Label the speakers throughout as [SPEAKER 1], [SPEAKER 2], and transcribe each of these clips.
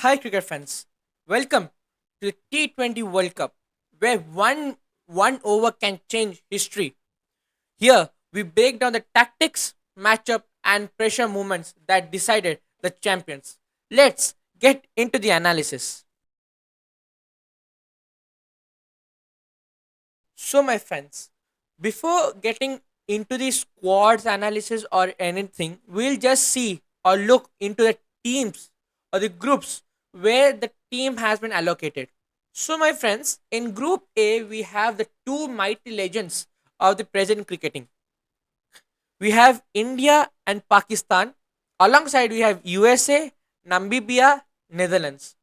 [SPEAKER 1] Hi, cricket fans. Welcome to the T20 World Cup, where one over can change history. Here, we break down the tactics, matchup, and pressure movements that decided the champions. Let's get into the analysis. So, my friends, before getting into the squads analysis or anything, we'll just see or look into the teams or the groups where the team has been allocated. So, my friends, in Group A, we have the two mighty legends of the present cricketing. We have India and Pakistan. Alongside, we have USA, Namibia, Netherlands.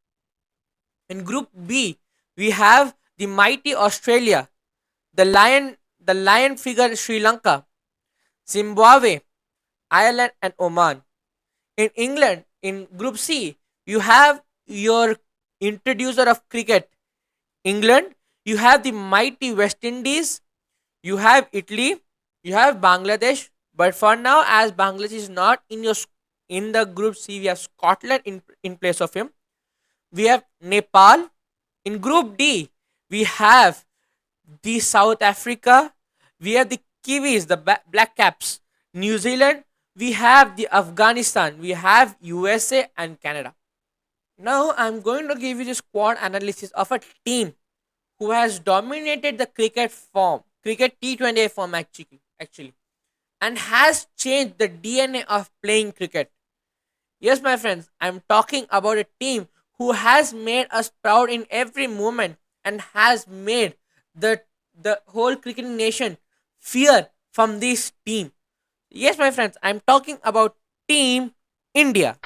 [SPEAKER 1] In Group B, we have the mighty Australia, the lion figure Sri Lanka, Zimbabwe, Ireland, and Oman. In England, in Group C, you have your introducer of cricket, England. You have the mighty West Indies. You have Italy. You have Bangladesh. But for now, as Bangladesh is not in the Group C, we have Scotland in place of him. We have Nepal. In Group D, we have the South Africa, we have the Kiwis, the Black Caps, New Zealand, we have the Afghanistan, we have USA and Canada. Now I'm going to give you the squad analysis of a team who has dominated the cricket T20 form actually, and has changed the DNA of playing cricket. Yes, my friends, I'm talking about a team who has made us proud in every moment and has made the the whole cricket nation fear from this team. Yes, my friends, I'm talking about Team India.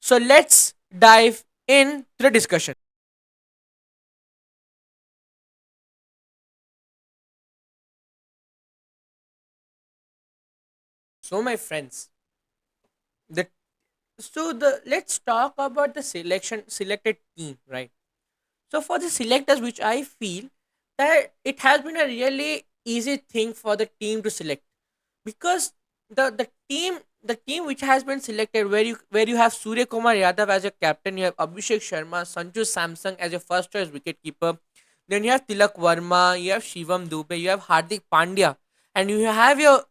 [SPEAKER 1] So let's dive in to the discussion. So, my friends, the let's talk about the selected team, right? So for the selectors, which I feel that it has been a really easy thing for the team to select, because the team which has been selected, where you have Surya Kumar Yadav as your captain, you have Abhishek Sharma, Sanju Samsung as your first choice wicketkeeper, then you have Tilak Verma, you have Shivam Dubey, you have Hardik Pandya, and you have your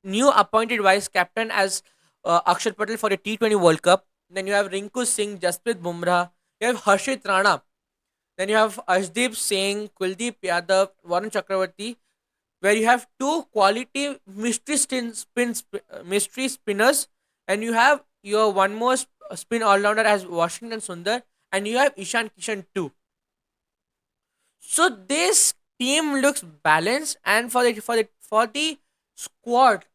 [SPEAKER 1] new appointed vice captain as Akshar Patel for the T20 World Cup. Then you have Rinku Singh, Jasprit Bumrah, you have Harshit Rana, then you have Ashdeep Singh, Kuldeep Yadav, Varun Chakravarti, where you have two quality mystery spinners, and you have your one more spin all rounder as Washington Sundar, and you have Ishan Kishan too. So this team looks balanced, and for the squad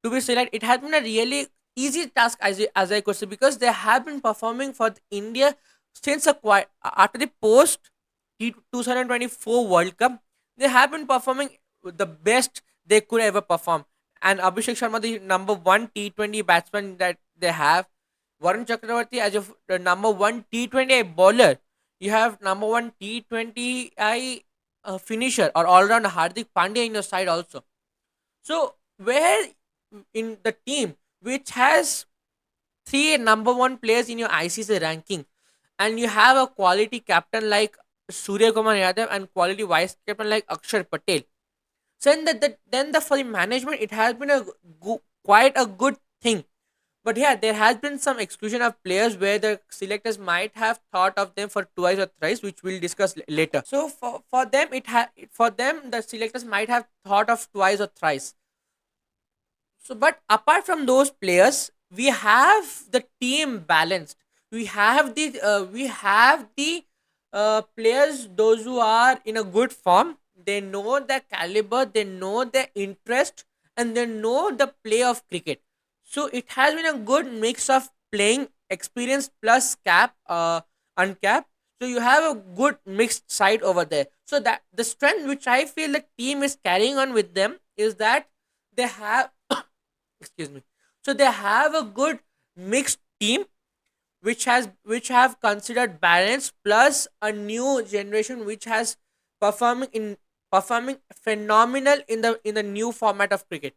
[SPEAKER 1] to be selected, it has been a really easy task, as I could say, because they have been performing for India since a quite after the post 2024 World Cup. They have been performing the best they could ever perform. And Abhishek Sharma, the number one T20 batsman that they have, Varun Chakravarti as the number one T20 bowler, you have number one T20I finisher or all round Hardik Pandya in your side also. So where in the team which has three number one players in your ICC ranking, and you have a quality captain like Surya Kumar Yadav and quality vice captain like Akshar Patel. So then for the management, it has been quite a good thing. But yeah, there has been some exclusion of players where the selectors might have thought of them for twice or thrice, which we'll discuss later. So for them the selectors might have thought of twice or thrice. So, but apart from those players, we have the team balanced. We have the players, those who are in a good form. They know their caliber, they know their interest, and they know the play of cricket. So it has been a good mix of playing experience plus uncapped. So you have a good mixed side over there. So that the strength which I feel the team is carrying on with them is that they have excuse me, so they have a good mixed team which have considered balance plus a new generation which has performing in performing phenomenal in the new format of cricket.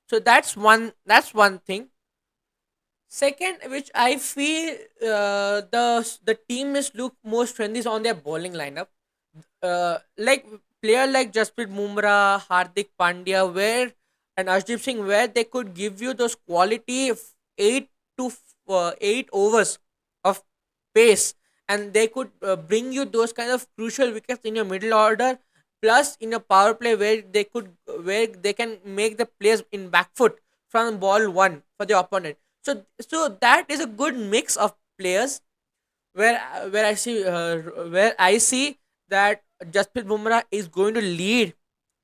[SPEAKER 1] So that's one thing. Second, which I feel the team is look more strength is on their bowling lineup. Like player like Jasprit Bumrah, Hardik Pandya, where and Arshdeep Singh, where they could give you those quality eight to 8 overs of pace, and they could bring you those kind of crucial wickets in your middle order, plus in a power play where they can make the players in back foot from ball one for the opponent. So that is a good mix of players where I see that Jasprit Bumrah is going to lead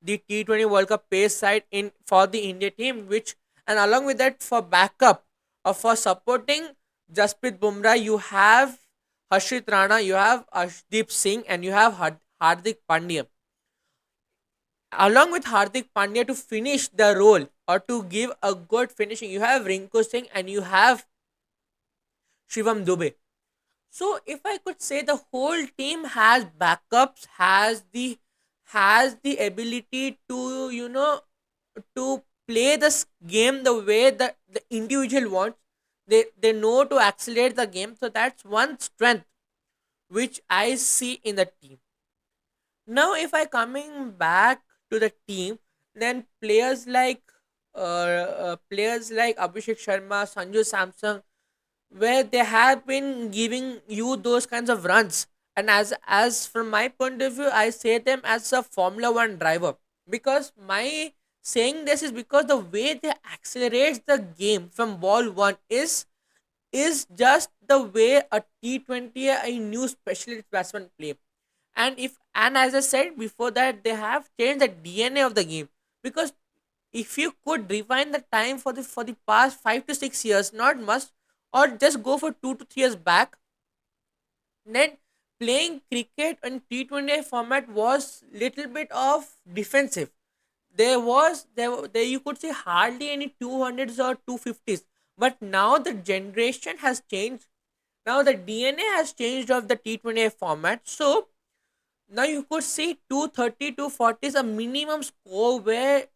[SPEAKER 1] the T20 World Cup pace side in for the India team, which and along with that for backup or for supporting Jasprit Bumrah, you have Harshit Rana, you have Ashdeep Singh, and you have Hardik Pandya. Along with Hardik Pandya to finish the role or to give a good finishing, you have Rinku Singh and you have Shivam Dubey. So if I could say the whole team has backups, has the ability to to play this game the way that the individual wants. They know to accelerate the game. So that's one strength which I see in the team. Now if I coming back to the team, then players like Abhishek Sharma, Sanju Samson, where they have been giving you those kinds of runs. And as from my point of view, I say them as a Formula One driver, because my saying this is because the way they accelerate the game from ball one is just the way a T20 a new specialist batsman play. And as I said before that, they have changed the DNA of the game, because if you could rewind the time for the past 5 to 6 years, not much, or just go for 2 to 3 years back, then playing cricket in T20 format was little bit of defensive. There you could say hardly any 200s or 250s, but now the generation has changed. Now the DNA has changed of the T20 format. So now you could see 230 240 is a minimum score where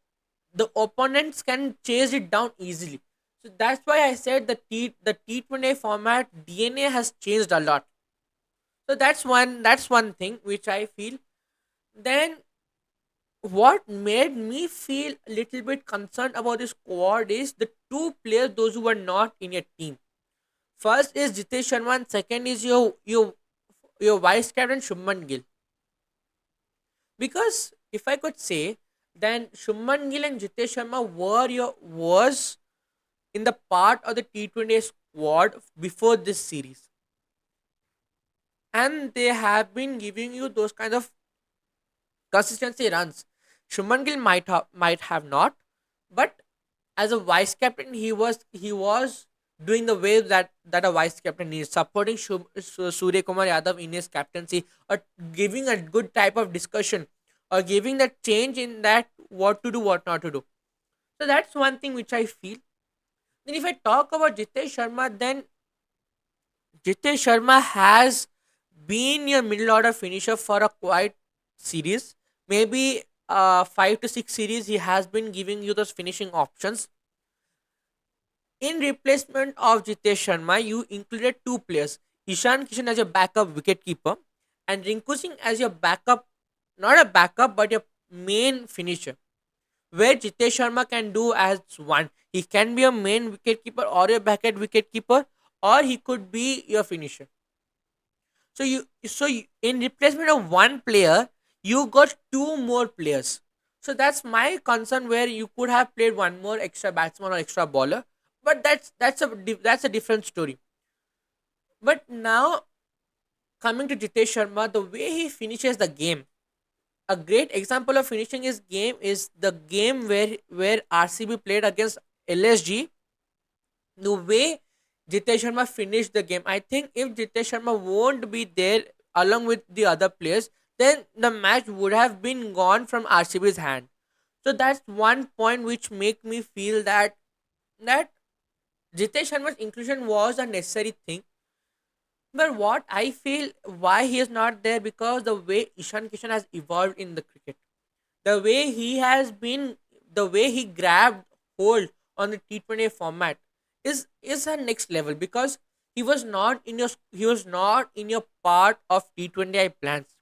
[SPEAKER 1] the opponents can chase it down easily. So that's why I said the T20 format DNA has changed a lot. So that's one thing which I feel. Then what made me feel a little bit concerned about this squad is the two players, those who are not in your team. First is Jitesh Sharma, and second is your vice captain Shubman Gill. Because if I could say, then Shubman Gill and Jitesh Sharma was in the part of the T20 squad before this series, and they have been giving you those kind of consistency runs. Shuman Gill might have not, but as a vice captain, he was doing the way that a vice captain is supporting Surya Kumar Yadav in his captaincy, or giving a good type of discussion, or giving that change in that what to do, what not to do. So that's one thing which I feel. Then if I talk about Jitesh Sharma, then Jitesh Sharma has been your middle order finisher for a quite series. Maybe 5 to 6 series, he has been giving you those finishing options. In replacement of Jitesh Sharma, you included two players: Ishan Kishan as your backup wicketkeeper, and Rinku Singh as your backup, not a backup, but your main finisher. Where Jitesh Sharma can do as one. He can be a main wicketkeeper or your backup wicketkeeper, or he could be your finisher. In replacement of one player, you got two more players. So that's my concern, where you could have played one more extra batsman or extra bowler, but that's a different story. But now coming to Jitesh Sharma, the way he finishes the game, a great example of finishing his game is the game where RCB played against LSG. The way Jitesh Sharma finished the game, I think if Jitesh Sharma won't be there along with the other players, then the match would have been gone from RCB's hand. So that's one point which make me feel that Jitesh Sharma's inclusion was a necessary thing. But what I feel why he is not there, because the way Ishan Kishan has evolved in the cricket, the way he has been, the way he grabbed hold on the T20 format is a next level, because he was not in your part of T20I plans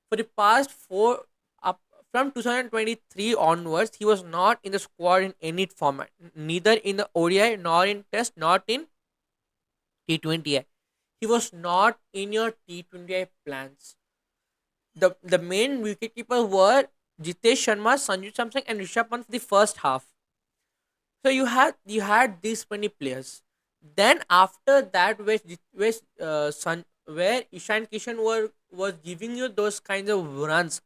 [SPEAKER 1] for the past four up from 2023 onwards. He was not in the squad in any format, neither in the ODI nor in Test, not in T20I. He was not in your T20I plans. The main wicketkeepers were Jitesh Sharma, Sanju Samson, and Rishabh Pant for the first half. So you had these many players. Then after that, where Ishan Kishan was giving you those kinds of runs,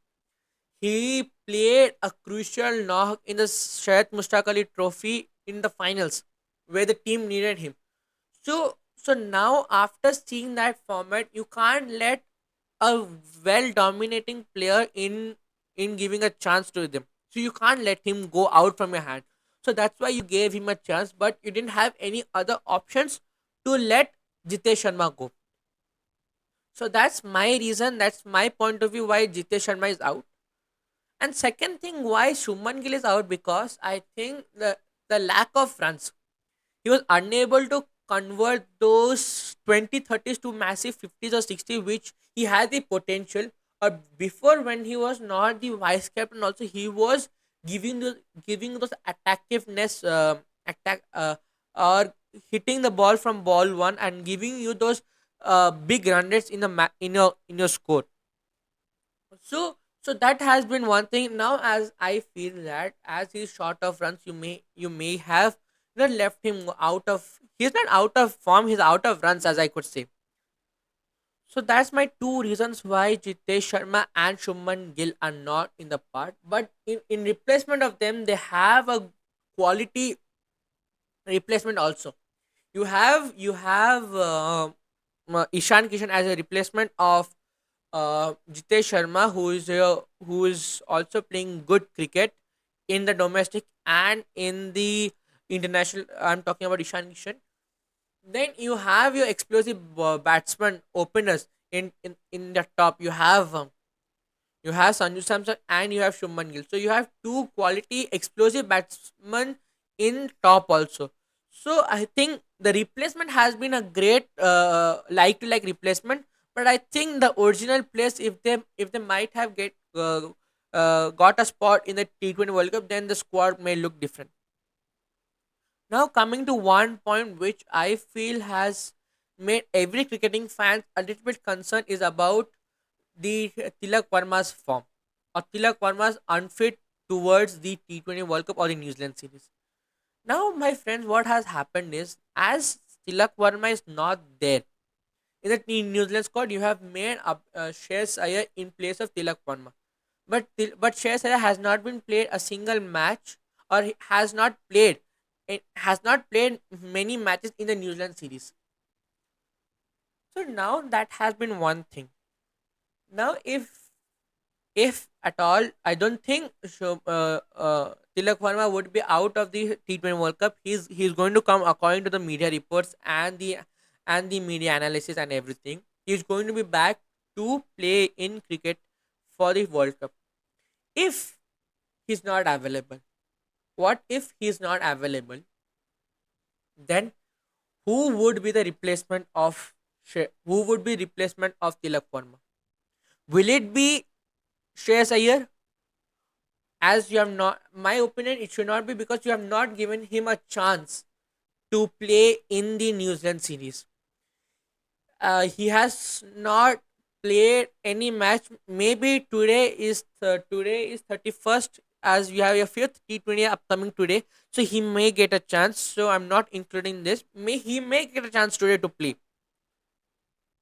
[SPEAKER 1] he played a crucial knock in the Shahid Mushtaq Ali Trophy in the finals, where the team needed him. So now after seeing that format, you can't let a well dominating player in giving a chance to them. So you can't let him go out from your hand. So that's why you gave him a chance, but you didn't have any other options to let Jitesh Sharma go. So that's my reason. That's my point of view why Jitesh Sharma is out. And second thing, why Shuman Gill is out, because I think the lack of runs. He was unable to convert those 20 30s to massive 50s or 60s, which he had the potential. Or before, when he was not the vice captain, also he was giving those attackiveness, attack or hitting the ball from ball one and giving you those big run rates in the in your score. So that has been one thing. Now, as I feel that as he's short of runs, you may have not left him out of. He's not out of form. He's out of runs, as I could say. So that's my two reasons why Jitesh Sharma and Shuman Gill are not in the part. But in replacement of them, they have a quality replacement also. You have Ishan Kishan as a replacement of Jitesh Sharma, who is also playing good cricket in the domestic and in the international. I'm talking about Ishan Kishan. Then you have your explosive batsman openers in the top. You have Sanju Samson and you have Shuman Gill. So you have two quality explosive batsmen in top also. So I think the replacement has been a great like to like replacement. But I think the original players, if they might have got a spot in the T20 World Cup, then the squad may look different. Now coming to one point which I feel has made every cricketing fan a little bit concerned is about the Tilak Varma's form, or Tilak Varma's unfit towards the T20 World Cup or the New Zealand series. Now, my friends, what has happened is, as Tilak Varma is not there in the New Zealand squad, you have made up Shreyas Iyer in place of Tilak Varma. But Shreyas Iyer has not been played a single match, or he has not played many matches in the New Zealand series. So now that has been one thing. Now, if at all, I don't think Tilak Verma would be out of the T20 World Cup. He's going to come according to the media reports and the media analysis and everything. He's going to be back to play in cricket for the World Cup. If he's not available, what if he's not available? Then who would be replacement of Tilak Verma? Will it be Shreyas Iyer? As you have not, my opinion, it should not be, because you have not given him a chance to play in the New Zealand series. He has not played any match. Maybe today is 31st, as you have your fifth T20 upcoming today, so he may get a chance. So I'm not including this. He may get a chance today to play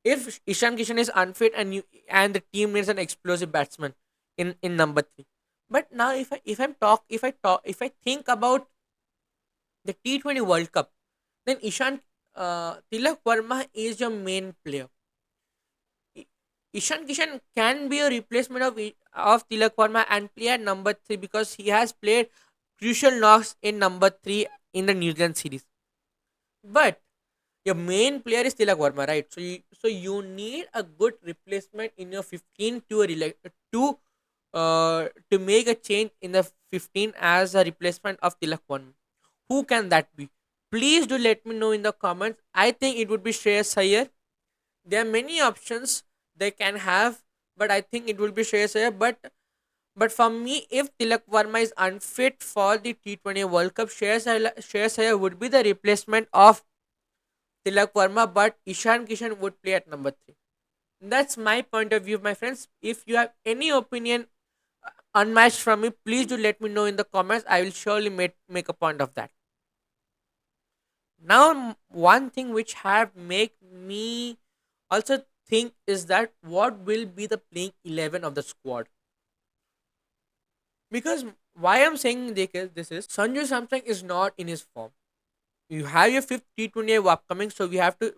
[SPEAKER 1] if Ishan Kishan is unfit, and the team needs an explosive batsman in number three. But now, if I think about the T20 World Cup, then Tilak Verma is your main player. I- Ishan Kishan can be a replacement of Tilak Verma and play at number three, because he has played crucial knocks in number three in the New Zealand series. But your main player is Tilak Verma, right? So you need a good replacement in your 15 to to make a change in the 15 as a replacement of Tilak Varma. Who can that be? Please do let me know in the comments. I think it would be Shreyas Iyer. There are many options they can have, but I think it will be Shreyas Iyer. But for me, if Tilak Varma is unfit for the T20 World Cup, Shreyas Iyer would be the replacement of Tilak Varma, but Ishan Kishan would play at number 3. That's my point of view, my friends. If you have any opinion unmatched from me, please do let me know in the comments. I will surely make a point of that. Now, one thing which have make me also think is that what will be the playing 11 of the squad, because why I'm saying this is Sanju Samsung is not in his form. You have your fifth T20 upcoming, so we have to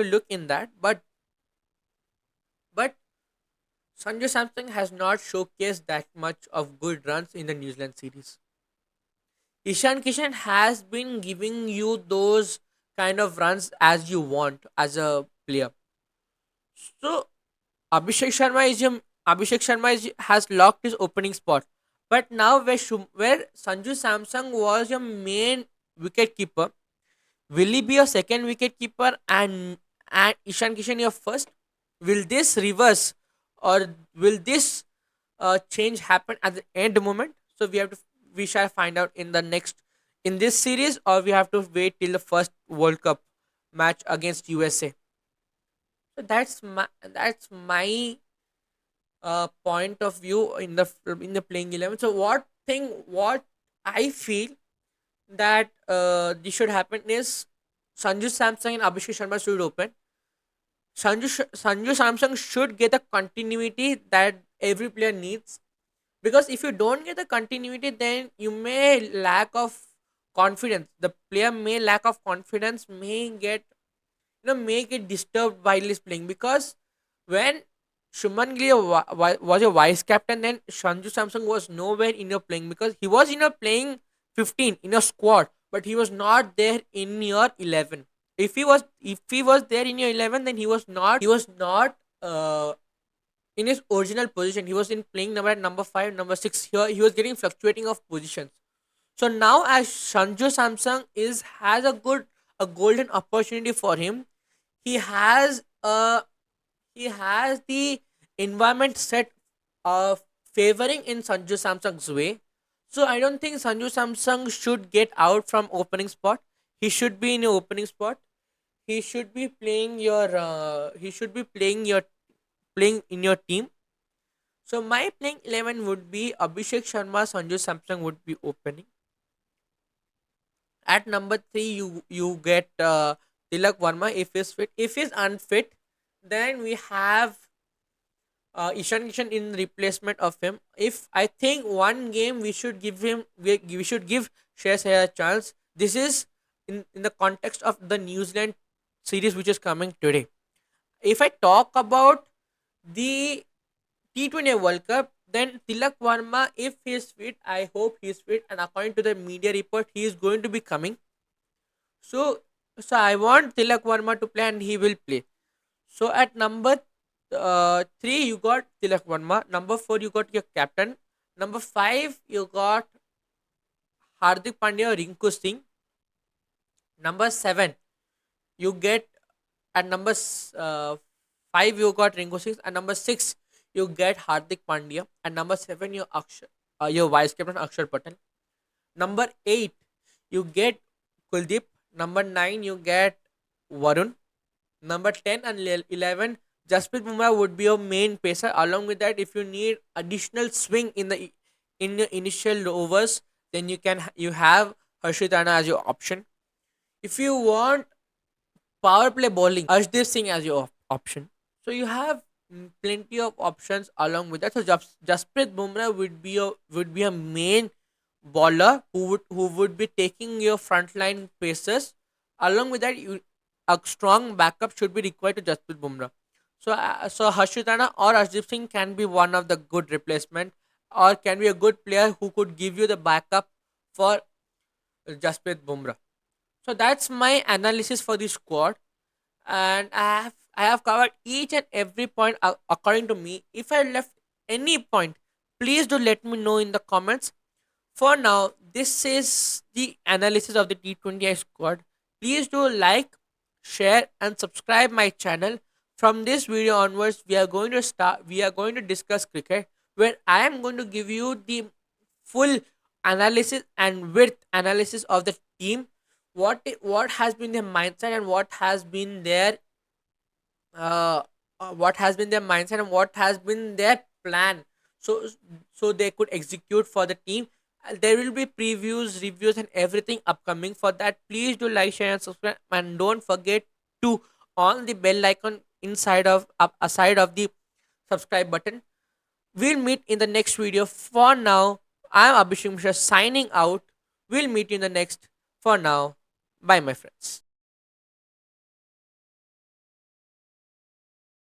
[SPEAKER 1] look in that. But Sanju Samsung has not showcased that much of good runs in the New Zealand series. Ishan Kishan has been giving you those kind of runs as you want as a player. So Abhishek Sharma has locked his opening spot. But now where Sanju Samsung was your main wicket keeper, will he be your second wicket keeper and Ishan Kishan your first? Will this reverse, or will this change happen at the end moment? So we shall find out in the next in this series, or we have to wait till the first World Cup match against USA. So that's my point of view in the playing 11. So what I feel that this should happen is Sanju Samsung and Abhishek Sharma should open. Sanju Samsung should get the continuity that every player needs, because if you don't get the continuity, then you may lack of confidence. The player may lack of confidence, may get make it disturbed while he's playing, because when Shuman Gill was your vice captain, then Sanju Samsung was nowhere in your playing, because he was in your playing 15 in your squad, but he was not there in your 11. If he was there in your 11, then he was not in his original position. He was in playing number 5, number 6. Here he was getting fluctuating of positions. So now, as Sanju Samsung is has a golden opportunity for him, he has the environment set of favoring in Sanju Samsung's way. So I don't think Sanju Samsung should get out from opening spot. He should be in your opening spot. He should be playing your playing in your team. So my playing 11 would be Abhishek Sharma, Sanju Samsung would be opening. At number 3, you get Tilak Varma if he's fit. If he's unfit, then we have Ishan Kishan in replacement of him. If I think one game we should give Shreyas Iyer a chance. This is in the context of the New Zealand series which is coming today. If I talk about the T20 World Cup, then Tilak Varma, if he is fit, I hope he is fit, and according to the media report, he is going to be coming. So, so I want Tilak Varma to play, and he will play. So at number 3, you got Tilak Varma. Number 4, you got your captain. Number 5, you got Hardik Pandya, Rinku Singh. Number 7, you get at number 5, you got Rinku Singh, and number 6, you get Hardik Pandya, and number 7, your vice captain Akshar Patel. Number 8, you get Kuldeep. Number 9, you get Varun. Number 10 and 11, Jasprit Bumrah would be your main pacer. Along with that, if you need additional swing in the initial overs, then you have Harshit Rana as your option. If you want power play bowling, Arshdeep Singh as your option. So you have plenty of options along with that. So Jasprit Bumrah would be a main bowler who would be taking your frontline paces. Along with that, a strong backup should be required to Jasprit Bumrah. So Harshit Rana or Arshdeep Singh can be one of the good replacement, or can be a good player who could give you the backup for Jasprit Bumrah. So that's my analysis for the squad, and I have covered each and every point according to me. If I left any point, Please do let me know in the comments. For now, this is the analysis of the T20I squad. Please do like, share, and subscribe my channel. From this video onwards, we are going to discuss cricket, where I am going to give you the full analysis and width analysis of the team. What has been their mindset and uh, what has been their mindset and what has been their plan, so they could execute for the team. There will be previews, reviews, and everything upcoming. For that, please do like, share, and subscribe, and don't forget to on the bell icon inside of up aside of the subscribe button. We'll meet in the next video. For now, I'm Abhishek Mishra signing out. We'll meet in the next. For now, bye my friends.